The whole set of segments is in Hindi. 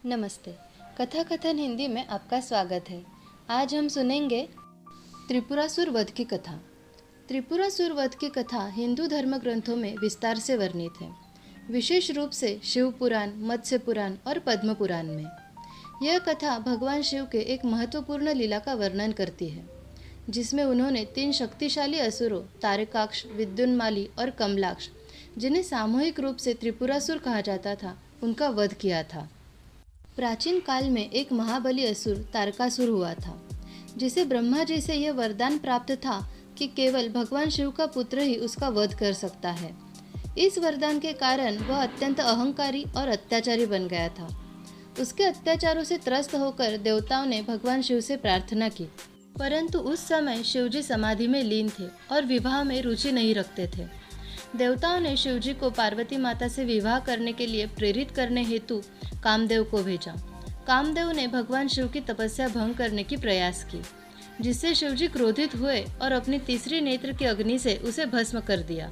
नमस्ते। कथा कथन हिंदी में आपका स्वागत है। आज हम सुनेंगे त्रिपुरासुर वध की कथा। त्रिपुरासुर वध की कथा हिंदू धर्म ग्रंथों में विस्तार से वर्णित है, विशेष रूप से शिव पुराण, मत्स्य पुराण और पद्म पुराण में। यह कथा भगवान शिव के एक महत्वपूर्ण लीला का वर्णन करती है, जिसमें उन्होंने 3 शक्तिशाली असुरों तारकाक्ष, विद्युन्माली और कमलाक्ष, जिन्हें सामूहिक रूप से त्रिपुरासुर कहा जाता था, उनका वध किया था। प्राचीन काल में एक महाबली असुर तारकासुर हुआ था, जिसे ब्रह्मा जी से यह वरदान प्राप्त था कि केवल भगवान शिव का पुत्र ही उसका वध कर सकता है। इस वरदान के कारण वह अत्यंत अहंकारी और अत्याचारी बन गया था। उसके अत्याचारों से त्रस्त होकर देवताओं ने भगवान शिव से प्रार्थना की, परंतु उस समय शिवजी समाधि में लीन थे और विवाह में रुचि नहीं रखते थे। देवताओं ने शिवजी को पार्वती माता से विवाह करने के लिए प्रेरित करने हेतु कामदेव को भेजा। कामदेव ने भगवान शिव की तपस्या भंग करने की प्रयास की, जिससे शिवजी क्रोधित हुए और अपनी तीसरी नेत्र की अग्नि से उसे भस्म कर दिया।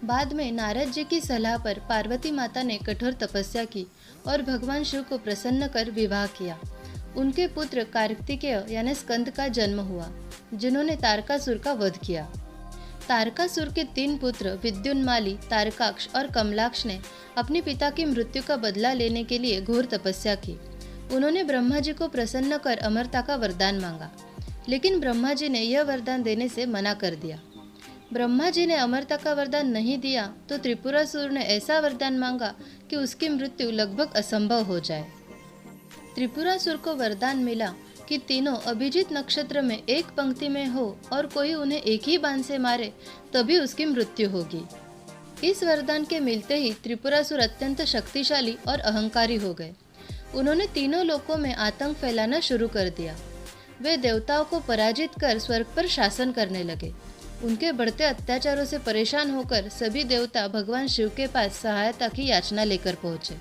बाद में नारद जी की सलाह पर पार्वती माता ने कठोर तपस्या की और भगवान शिव को प्रसन्न कर विवाह किया। उनके पुत्र कार्तिकेय यानी स्कंद का जन्म हुआ, जिन्होंने तारकासुर का वध किया। तारकासुर के 3 पुत्र विद्युन्माली, तारकाक्ष और कमलाक्ष ने अपने पिता की मृत्यु का बदला लेने के लिए घोर तपस्या की। उन्होंने ब्रह्मा जी को प्रसन्न कर अमरता का वरदान मांगा, लेकिन ब्रह्मा जी ने यह वरदान देने से मना कर दिया। ब्रह्मा जी ने अमरता का वरदान नहीं दिया तो त्रिपुरासुर ने ऐसा वरदान मांगा कि उसकी मृत्यु लगभग असंभव हो जाए। त्रिपुरासुर को वरदान मिला कि तीनों अभिजीत नक्षत्र में एक पंक्ति में हो और कोई उन्हें एक ही बाण से मारे तभी उसकी मृत्यु होगी। इस वरदान के मिलते ही त्रिपुरासुर अत्यंत शक्तिशाली और अहंकारी हो गए। उन्होंने तीनों लोकों में आतंक फैलाना शुरू कर दिया। वे देवताओं को पराजित कर स्वर्ग पर शासन करने लगे। उनके बढ़ते अत्याचारों से परेशान होकर सभी देवता भगवान शिव के पास सहायता की याचना लेकर पहुंचे।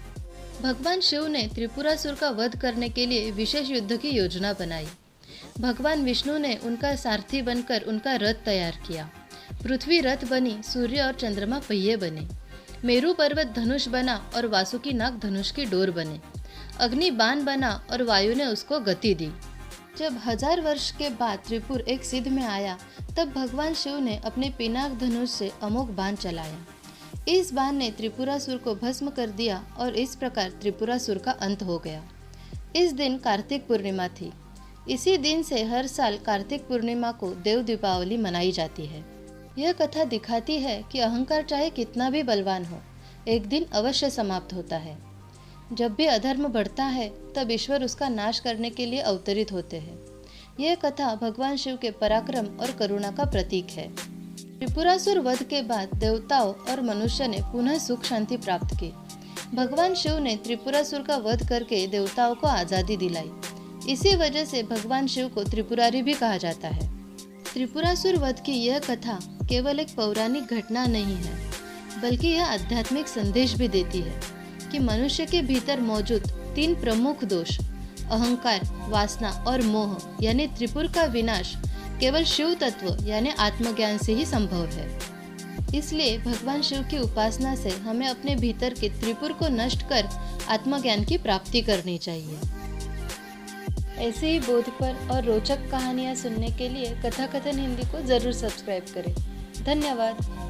भगवान शिव ने त्रिपुरासुर का वध करने के लिए विशेष युद्ध की योजना बनाई। भगवान विष्णु ने उनका सारथी बनकर उनका रथ तैयार किया। पृथ्वी रथ बनी, सूर्य और चंद्रमा पहिए बने, मेरु पर्वत धनुष बना और वासुकी नाग धनुष की डोर बने, अग्नि बाण बना और वायु ने उसको गति दी। जब 1000 वर्ष के बाद त्रिपुर एक सिद्ध में आया, तब भगवान शिव ने अपने पिनाक धनुष से अमोघ बाण चलाया। इस बाण ने त्रिपुरासुर को भस्म कर दिया और इस प्रकार त्रिपुरासुर का अंत हो गया। इस दिन कार्तिक पूर्णिमा थी। इसी दिन से हर साल कार्तिक पूर्णिमा को देव दीपावली मनाई जाती है। यह कथा दिखाती है कि अहंकार चाहे कितना भी बलवान हो, एक दिन अवश्य समाप्त होता है। जब भी अधर्म बढ़ता है, तब ईश्वर उसका नाश करने के लिए अवतरित होते हैं। यह कथा भगवान शिव के पराक्रम और करुणा का प्रतीक है। त्रिपुरासुर वध के बाद देवताओं और मनुष्य ने पुनः सुख शांति प्राप्त की। भगवान शिव ने त्रिपुरासुर का वध करके देवताओं को आज़ादी दिलाई। इसी वजह से भगवान शिव को त्रिपुरारी भी कहा जाता है। त्रिपुरासुर वध की यह कथा केवल एक पौराणिक घटना नहीं है, बल्कि यह आध्यात्मिक संदेश भी देती है कि मनुष्य के भीतर मौजूद 3 प्रमुख दोष अहंकार, वासना और मोह यानी त्रिपुर का विनाश केवल शिव तत्व यानी आत्मज्ञान से ही संभव है। इसलिए भगवान शिव की उपासना से हमें अपने भीतर के त्रिपुर को नष्ट कर आत्मज्ञान की प्राप्ति करनी चाहिए। ऐसे ही बोधपर और रोचक कहानियाँ सुनने के लिए कथा कथन हिंदी को जरूर सब्सक्राइब करें। धन्यवाद।